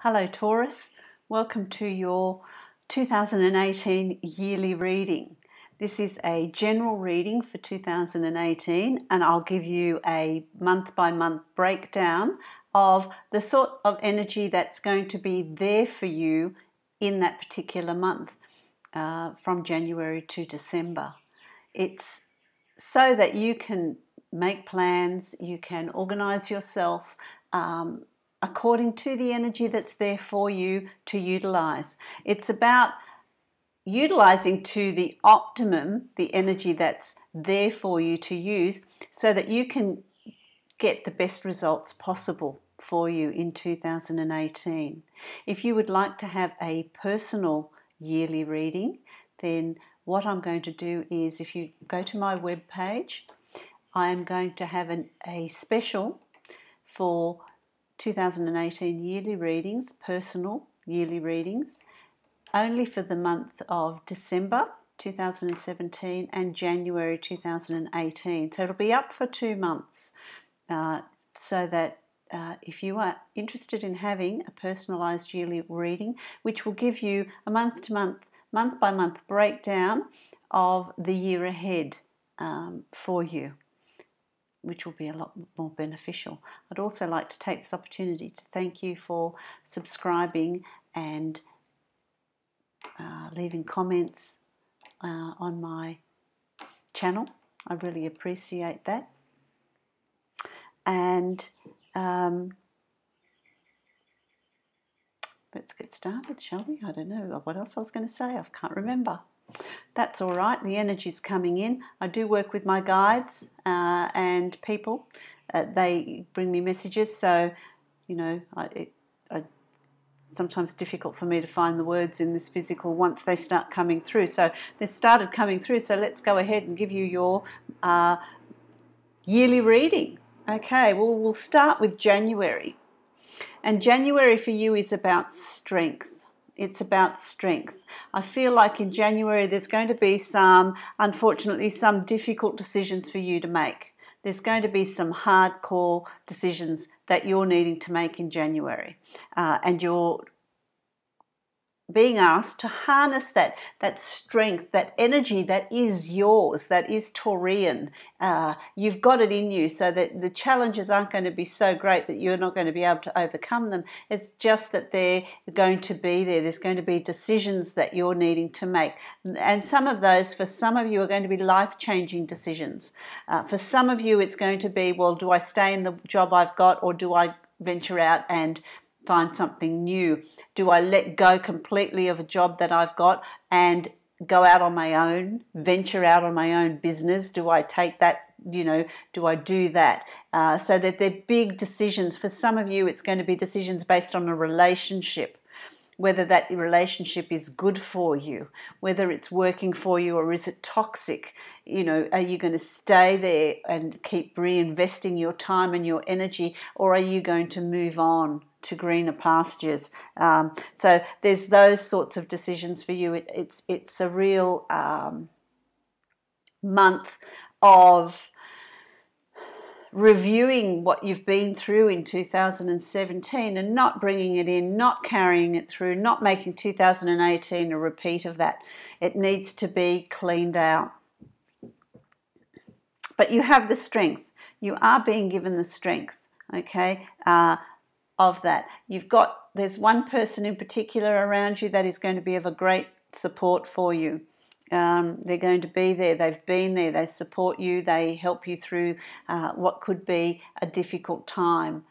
Hello Taurus, welcome to your 2018 yearly reading. This is a general reading for 2018 and I'll give you a month by month breakdown of the sort of energy that's going to be there for you in that particular month from January to December. It's so that you can make plans, you can organize yourself according to the energy that's there for you to utilize. It's about utilizing to the optimum the energy that's there for you to use so that you can get the best results possible for you in 2018. If you would like to have a personal yearly reading, then what I'm going to do is, if you go to my webpage, I am going to have a special for 2018 yearly readings, personal yearly readings, only for the month of December 2017 and January 2018. So it'll be up for 2 months, so that if you are interested in having a personalised yearly reading, which will give you a month by month breakdown of the year ahead for you, which will be a lot more beneficial. I'd also like to take this opportunity to thank you for subscribing and leaving comments on my channel. I really appreciate that. And let's get started, shall we? I don't know what else I was going to say. I can't remember. That's all right. The energy's coming in. I do work with my guides and people. They bring me messages, so you know, sometimes difficult for me to find the words in this physical once they start coming through. So they started coming through. So let's go ahead and give you your yearly reading. Okay. Well, we'll start with January, and January for you is about strength. It's about strength. I feel like in January there's going to be unfortunately, some difficult decisions for you to make. There's going to be some hardcore decisions that you're needing to make in January. And you're being asked to harness that strength, that energy that is yours, that is Taurian. You've got it in you, so that the challenges aren't going to be so great that you're not going to be able to overcome them. It's just that they're going to be there. There's going to be decisions that you're needing to make. And some of those, for some of you, are going to be life-changing decisions. For some of you, it's going to be, well, do I stay in the job I've got, or do I venture out and find something new? Do I let go completely of a job that I've got and go out on my own, venture out on my own business? Do I take that, do I do that? So that they're big decisions. For some of you, it's going to be decisions based on a relationship, whether that relationship is good for you, whether it's working for you, or is it toxic? Are you going to stay there and keep reinvesting your time and your energy, or are you going to move on to greener pastures? So there's those sorts of decisions for you. It's a real month of reviewing what you've been through in 2017 and not bringing it in, not carrying it through, not making 2018 a repeat of that. It needs to be cleaned out. But you have the strength. You are being given the strength, okay, of that. There's one person in particular around you that is going to be of a great support for you. They're going to be there. They've been there. They support you. They help you through what could be a difficult time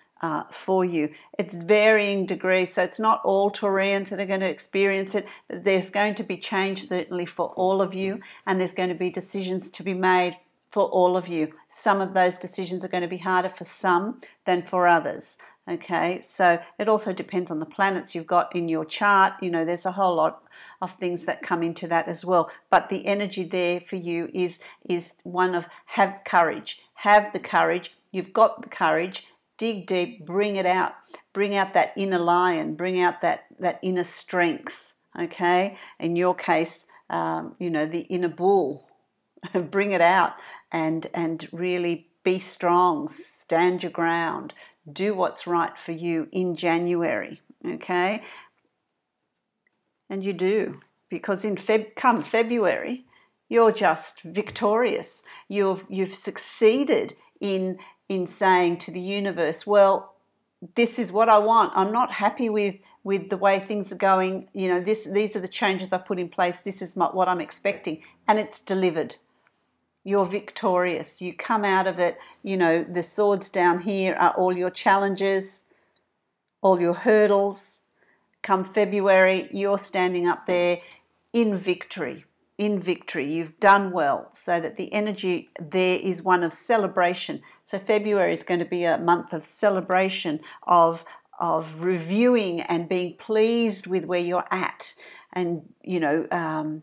for you. It's varying degrees, so it's not all Taurians that are going to experience it. There's going to be change certainly for all of you, and there's going to be decisions to be made for all of you. Some of those decisions are going to be harder for some than for others. Okay, so it also depends on the planets you've got in your chart. There's a whole lot of things that come into that as well. But the energy there for you is one of have courage. Have the courage. You've got the courage. Dig deep. Bring it out. Bring out that inner lion. Bring out that inner strength. Okay, in your case, the inner bull. Bring it out and really be strong. Stand your ground. Do what's right for you in January. okay? And you do, because come February, you're just victorious. You've succeeded in saying to the universe, well, this is what I want. I'm not happy with the way things are going. You know, these are the changes I've put in place. This is what I'm expecting, and it's delivered. You're victorious. You come out of it. You know, the swords down here are all your challenges, all your hurdles. Come February, you're standing up there in victory. In victory, you've done well, so that the energy there is one of celebration. So February is going to be a month of celebration, of reviewing and being pleased with where you're at, and you know,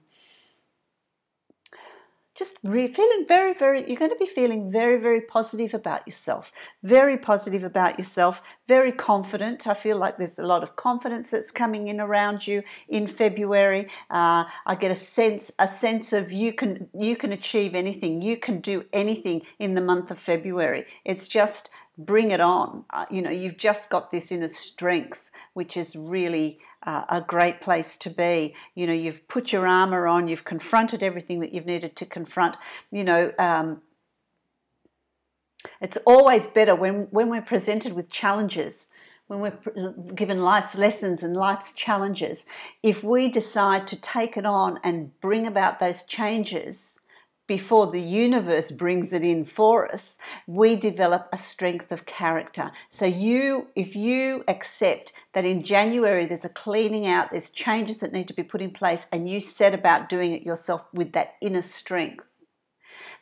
just feeling very, very, you're going to be feeling very, very positive about yourself. Very positive about yourself, very confident. I feel like there's a lot of confidence that's coming in around you in February. I get a sense of you can achieve anything. You can do anything in the month of February. It's just bring it on. You know, you've just got this inner strength, which is really a great place to be. You know, you've put your armor on, you've confronted everything that you've needed to confront. You know, it's always better when we're presented with challenges, when we're given life's lessons and life's challenges, if we decide to take it on and bring about those changes before the universe brings it in for us, we develop a strength of character. So if you accept that in January there's a cleaning out, there's changes that need to be put in place, and you set about doing it yourself with that inner strength,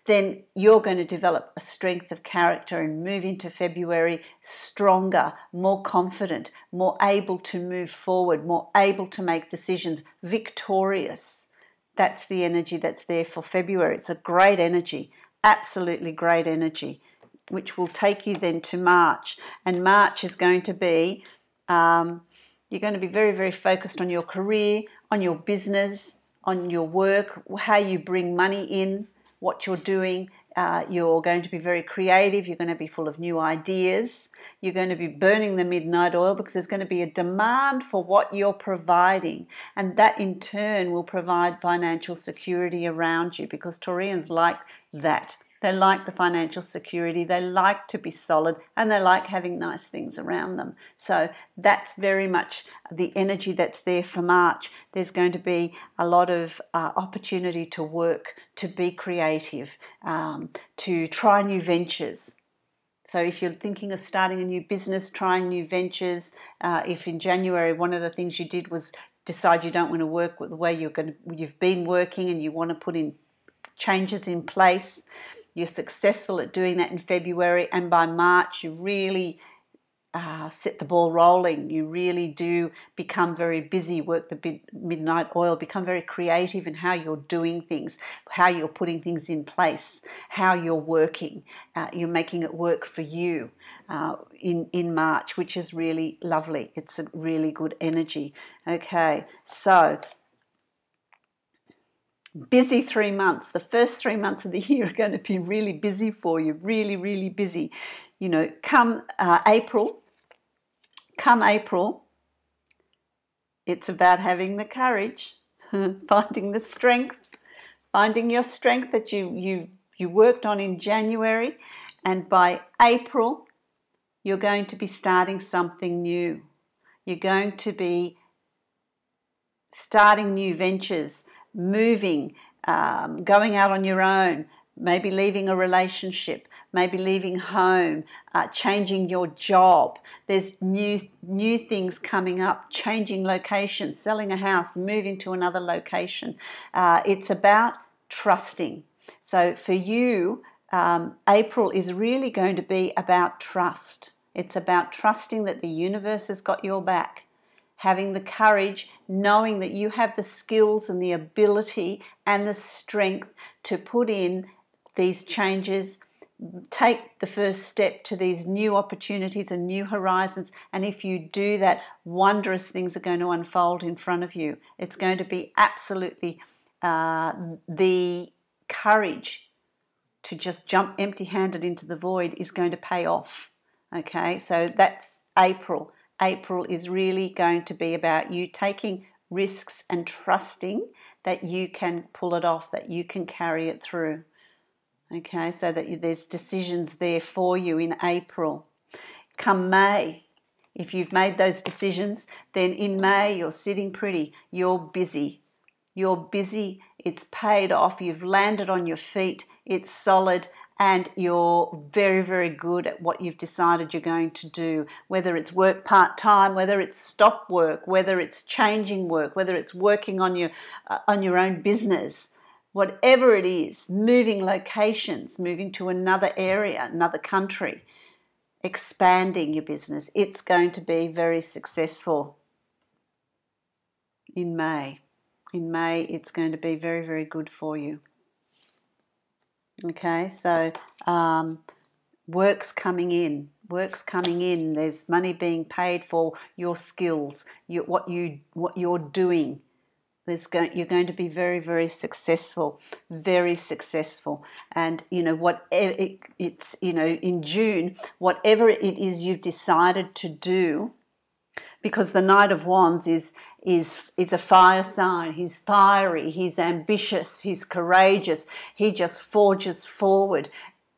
then you're going to develop a strength of character and move into February stronger, more confident, more able to move forward, more able to make decisions, victorious. That's the energy that's there for February. It's a great energy, absolutely great energy, which will take you then to March. And March is going to be, you're going to be very, very focused on your career, on your business, on your work, how you bring money in, what you're doing. You're going to be very creative. You're going to be full of new ideas. You're going to be burning the midnight oil, because there's going to be a demand for what you're providing. And that in turn will provide financial security around you, because Taurians like that. They like the financial security. They like to be solid, and they like having nice things around them. So that's very much the energy that's there for March. There's going to be a lot of opportunity to work, to be creative, to try new ventures. So if you're thinking of starting a new business, trying new ventures, if in January one of the things you did was decide you don't want to work with the way you've been working, and you want to put in changes in place, you're successful at doing that in February, and by March you really set the ball rolling. You really do become very busy, work the midnight oil, become very creative in how you're doing things, how you're putting things in place, how you're working. You're making it work for you in March, which is really lovely. It's a really good energy. Okay, so busy 3 months. The first 3 months of the year are going to be really busy for you, really, really busy. You know, come April, it's about having the courage, finding the strength, finding your strength that you worked on in January, and by April, you're going to be starting something new. You're going to be starting new ventures, moving, going out on your own, maybe leaving a relationship, maybe leaving home, changing your job. There's new things coming up, changing locations, selling a house, moving to another location. It's about trusting. So for you, April is really going to be about trust. It's about trusting that the universe has got your back, having the courage, knowing that you have the skills and the ability and the strength to put in these changes, take the first step to these new opportunities and new horizons. And if you do that, wondrous things are going to unfold in front of you. It's going to be absolutely the courage to just jump empty-handed into the void is going to pay off. Okay, so that's April. April is really going to be about you taking risks and trusting that you can pull it off, that you can carry it through. Okay, so that there's decisions there for you in April. Come May, if you've made those decisions, then in May you're sitting pretty, you're busy. You're busy, it's paid off, you've landed on your feet, it's solid, and you're very, very good at what you've decided you're going to do, whether it's work part-time, whether it's stop work, whether it's changing work, whether it's working on your own business, whatever it is, moving locations, moving to another area, another country, expanding your business. It's going to be very successful in May. In May, it's going to be very, very good for you. Okay, so work's coming in. Work's coming in. There's money being paid for your skills, what you're doing. You're going to be very, very successful, very successful. And it's in June, whatever it is you've decided to do, because the Knight of Wands is a fire sign. He's fiery, he's ambitious, he's courageous. He just forges forward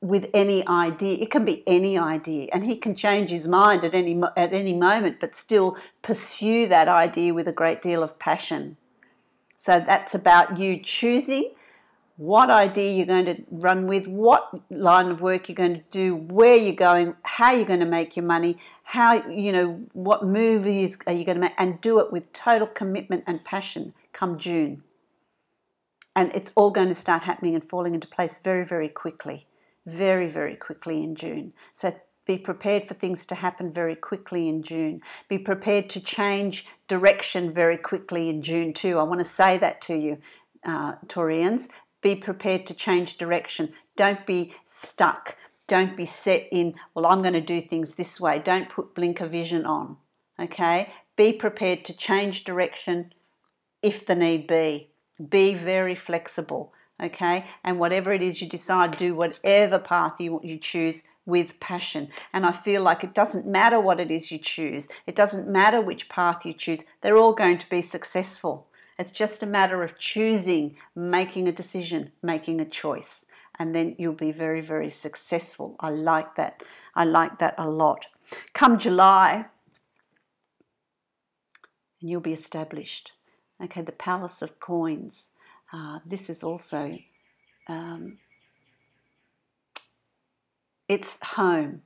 with any idea. It can be any idea, and he can change his mind at any moment, but still pursue that idea with a great deal of passion. So that's about you choosing what idea you're going to run with, what line of work you're going to do, where you're going, how you're going to make your money, what movies are you going to make, and do it with total commitment and passion come June. And it's all going to start happening and falling into place very, very quickly, very, very quickly in June. So be prepared for things to happen very quickly in June. Be prepared to change direction very quickly in June too. I want to say that to you, Taurians. Be prepared to change direction. Don't be stuck. Don't be set in, well, I'm going to do things this way. Don't put blinker vision on, okay? Be prepared to change direction if the need be. Be very flexible, okay? And whatever it is you decide, do whatever path you choose with passion. And I feel like it doesn't matter what it is you choose. It doesn't matter which path you choose. They're all going to be successful. It's just a matter of choosing, making a decision, making a choice. And then you'll be very, very successful. I like that. I like that a lot. Come July, and you'll be established. Okay, the Palace of Coins. This is also, it's home.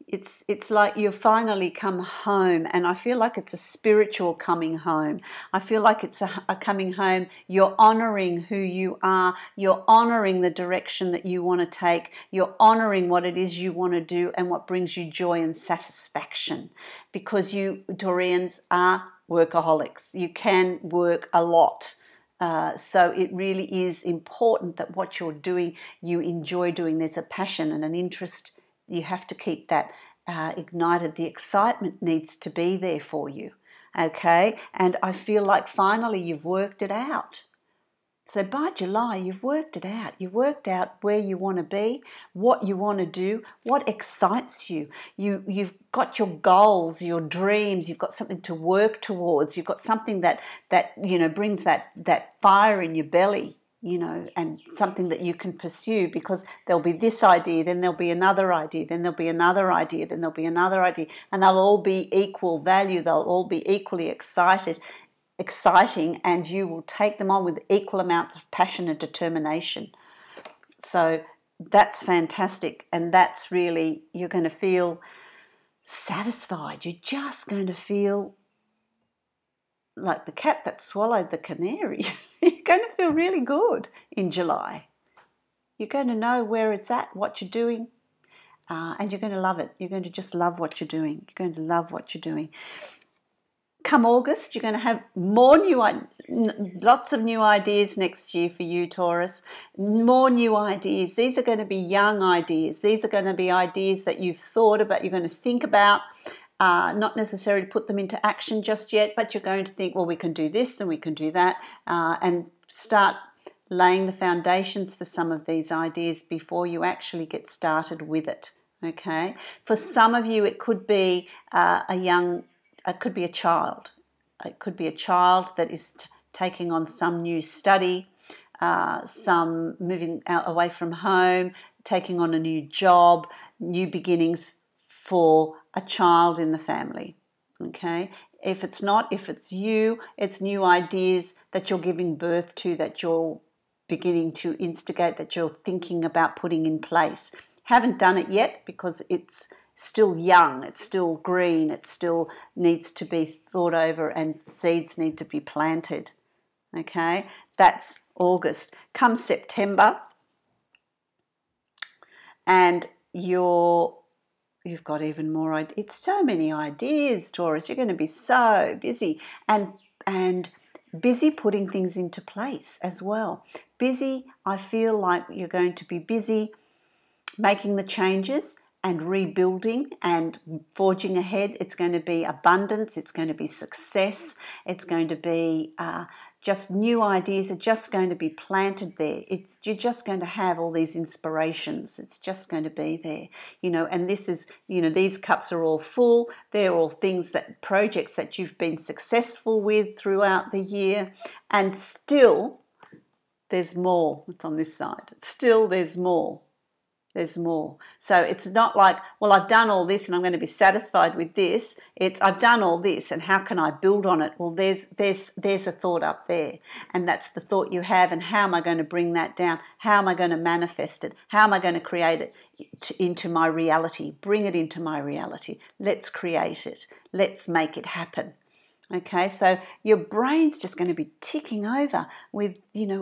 It's like you've finally come home, and I feel like it's a spiritual coming home. I feel like it's a coming home. You're honouring who you are. You're honouring the direction that you want to take. You're honouring what it is you want to do and what brings you joy and satisfaction, because you, Taurians, are workaholics. You can work a lot. So it really is important that what you're doing, you enjoy doing. There's a passion and an interest. You have to keep that ignited. The excitement needs to be there for you, okay? And I feel like finally you've worked it out. So by July, you've worked it out. You've worked out where you want to be, what you want to do, what excites you. You've got your goals, your dreams. You've got something to work towards. You've got something that brings that fire in your belly, and something that you can pursue, because there'll be this idea, then there'll be another idea, then there'll be another idea, then there'll be another idea, and they'll all be equal value. They'll all be equally exciting, and you will take them on with equal amounts of passion and determination. So that's fantastic, and that's really, you're going to feel satisfied. You're just going to feel like the cat that swallowed the canary. You're going to feel really good in July. You're going to know where it's at, what you're doing, and you're going to love it. You're going to just love what you're doing. You're going to love what you're doing. Come August, you're going to have lots of new ideas next year for you, Taurus. More new ideas. These are going to be young ideas. These are going to be ideas that you've thought about, you're going to think about. Not necessarily put them into action just yet, but you're going to think, well, we can do this and we can do that, and start laying the foundations for some of these ideas before you actually get started with it, okay? For some of you, it could be a young it could be a child. It could be a child that is taking on some new study, some moving out away from home, taking on a new job, new beginnings for a child in the family. Okay? If it's not, if it's you, it's new ideas that you're giving birth to, that you're beginning to instigate, that you're thinking about putting in place. Haven't done it yet because it's still young, it's still green, it still needs to be thought over, and seeds need to be planted. Okay, that's August. Come September, and you've got even more ideas. It's so many ideas, Taurus. You're going to be so busy and busy putting things into place as well. Busy, I feel like you're going to be busy making the changes and rebuilding and forging ahead. It's going to be abundance, it's going to be success, it's going to be just new ideas are just going to be planted there. You're just going to have all these inspirations. It's just going to be there, and this is, these cups are all full. They're all things, projects that you've been successful with throughout the year, and still there's more. It's on this side. Still there's more. There's more. So it's not like, well, I've done all this and I'm going to be satisfied with this. It's, I've done all this and how can I build on it? Well, there's a thought up there, and that's the thought you have, and how am I going to bring that down? How am I going to manifest it? How am I going to create it into my reality? Bring it into my reality. Let's create it. Let's make it happen. Okay, so your brain's just going to be ticking over with,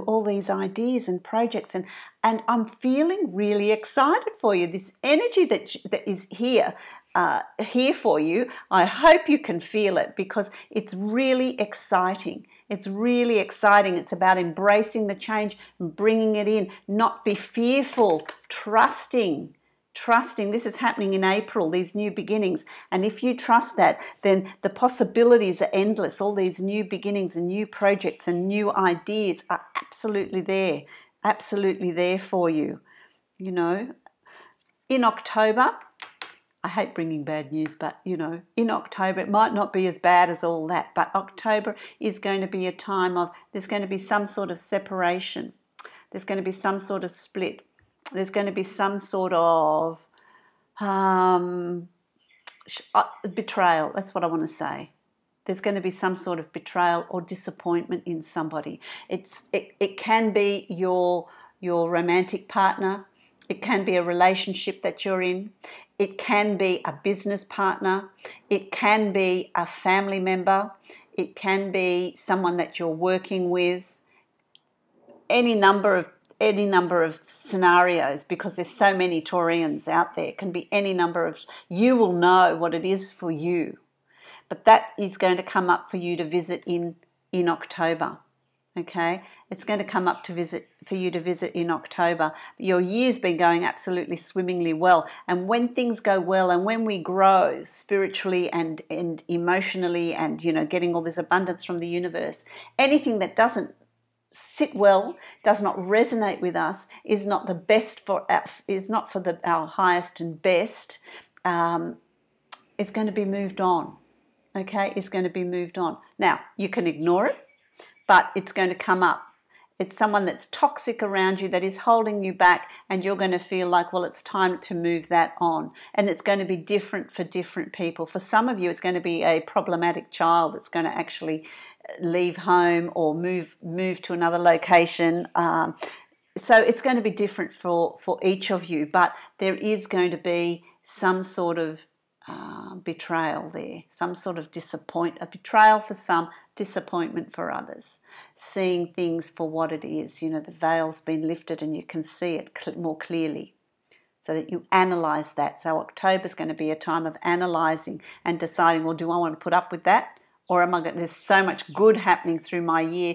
all these ideas and projects, and I'm feeling really excited for you. This energy that is here for you, I hope you can feel it, because it's really exciting. It's really exciting. It's about embracing the change and bringing it in, not be fearful, trusting. This is happening in April, these new beginnings. And if you trust that, then the possibilities are endless. All these new beginnings and new projects and new ideas are absolutely there for you. In October, I hate bringing bad news, but in October, it might not be as bad as all that, but October is going to be a time of, there's going to be some sort of separation. There's going to be some sort of split. There's going to be some sort of betrayal. That's what I want to say. There's going to be some sort of betrayal or disappointment in somebody. It can be your romantic partner. It can be a relationship that you're in. It can be a business partner. It can be a family member. It can be someone that you're working with. Any number of scenarios, because there's so many Taurians out there. It can be any number of, you will know what it is for you. But that is going to come up for you to visit in October. Okay? It's going to come up for you to visit in October. Your year's been going absolutely swimmingly well. And when things go well, and when we grow spiritually and emotionally, and getting all this abundance from the universe, anything that doesn't sit well, does not resonate with us, is not the best for us, is not for our highest and best, it's going to be moved on. Okay, it's going to be moved on. Now, you can ignore it, but it's going to come up. It's someone that's toxic around you, that is holding you back, and you're going to feel like, well, it's time to move that on. And it's going to be different for different people. For some of you, it's going to be a problematic child that's going to actually leave home or move to another location. So it's going to be different for each of you, but there is going to be some sort of betrayal there, some sort of a betrayal for some, disappointment for others, seeing things for what it is. The veil's been lifted and you can see it more clearly, so that you analyze that. So October's going to be a time of analyzing and deciding, well, do I want to put up with that? Or there's so much good happening through my year.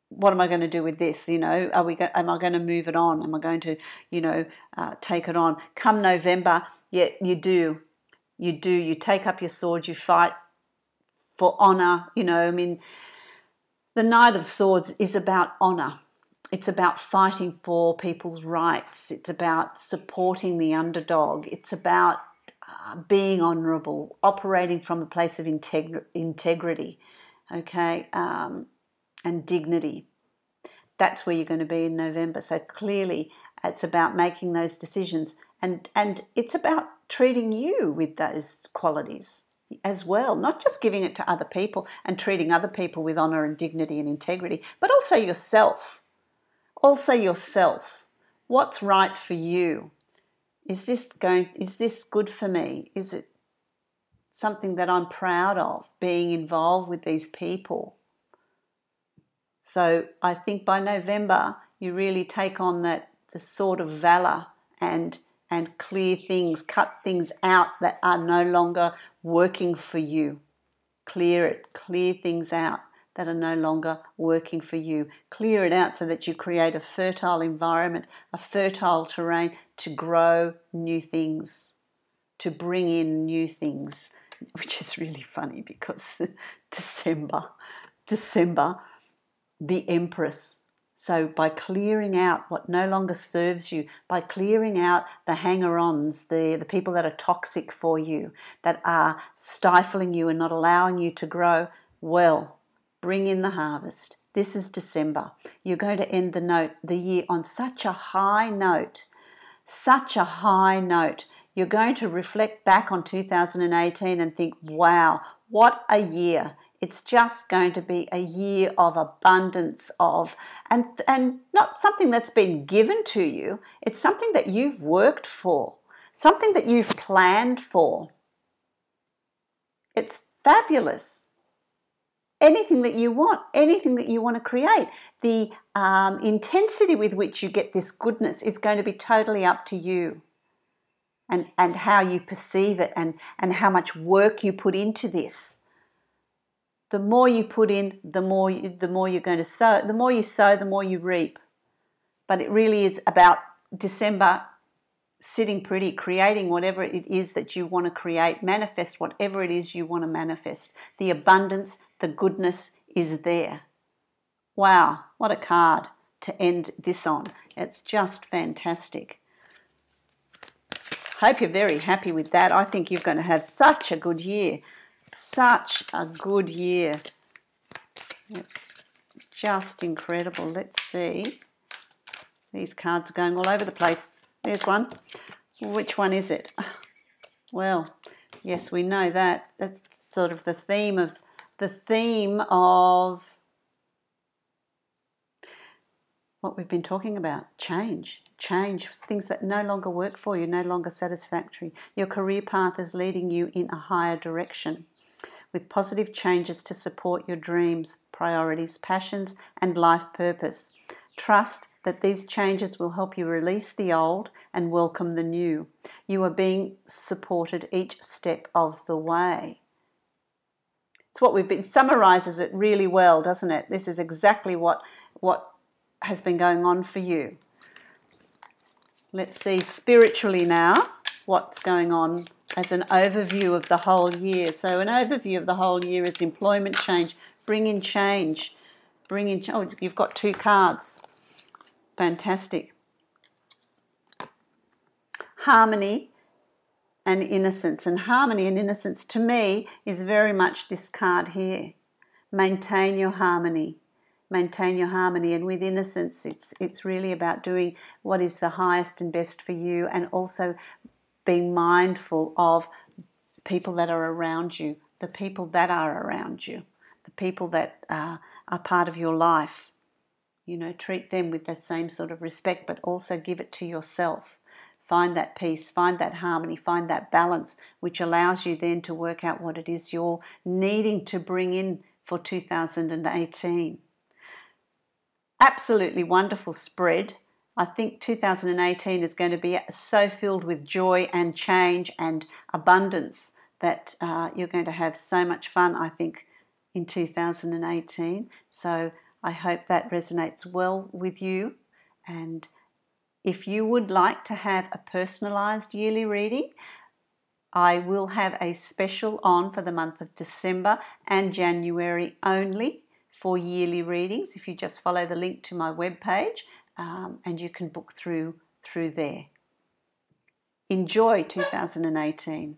What am I going to do with this? Am I going to move it on? Am I going to, take it on? Come November, yeah, you do. You take up your sword, you fight for honor. The Knight of Swords is about honor. It's about fighting for people's rights. It's about supporting the underdog. It's about being honourable, operating from a place of integrity, okay, and dignity. That's where you're going to be in November. So clearly it's about making those decisions, and it's about treating you with those qualities as well, not just giving it to other people and treating other people with honour and dignity and integrity, but also yourself. Also yourself. What's right for you? Is this good for me? Is it something that I'm proud of, being involved with these people? So I think by November you really take on the sort of valor and clear things, cut things out that are no longer working for you. Clear things out that are no longer working for you. Clear it out so that you create a fertile environment, a fertile terrain to grow new things, to bring in new things, which is really funny because December, the Empress. So by clearing out what no longer serves you, by clearing out the hanger-ons, the people that are toxic for you, that are stifling you and not allowing you to grow, well, bring in the harvest. This is December. You're going to end the year on such a high note, such a high note. You're going to reflect back on 2018 and think, wow, what a year. It's just going to be a year of abundance of, and not something that's been given to you. It's something that you've worked for, something that you've planned for. It's fabulous. Anything that you want to create. The intensity with which you get this goodness is going to be totally up to you, and how you perceive it, and how much work you put into this. The more you put in, the more you're going to sow. The more you sow, the more you reap. But it really is about December sitting pretty, creating whatever it is that you want to create, manifest whatever it is you want to manifest. The abundance, the goodness is there. Wow, what a card to end this on. It's just fantastic. Hope you're very happy with that. I think you're going to have such a good year. Such a good year. It's just incredible. Let's see. These cards are going all over the place. There's one. Which one is it? Well, yes, we know that. That's sort of the theme of what we've been talking about. Change, things that no longer work for you, no longer satisfactory. Your career path is leading you in a higher direction, with positive changes to support your dreams, priorities, passions, and life purpose. Trust that these changes will help you release the old and welcome the new. You are being supported each step of the way. It's what we've been, summarizes it really well, doesn't it? This is exactly what has been going on for you. Let's see spiritually now what's going on as an overview of the whole year. So an overview of the whole year is employment change. Bring in change. Oh, you've got 2 cards. Fantastic. Harmony and innocence. And harmony and innocence to me is very much this card here. Maintain your harmony. Maintain your harmony. And with innocence, it's really about doing what is the highest and best for you, and also being mindful of people that are around you, the people that are around you, the people that are part of your life. You know, treat them with the same sort of respect, but also give it to yourself. Find that peace, find that harmony, find that balance, which allows you then to work out what it is you're needing to bring in for 2018. Absolutely wonderful spread. I think 2018 is going to be so filled with joy and change and abundance that you're going to have so much fun, I think, in 2018. So I hope that resonates well with you. And if you would like to have a personalised yearly reading, I will have a special on for the month of December and January only for yearly readings. If you just follow the link to my webpage, and you can book through there. Enjoy 2018.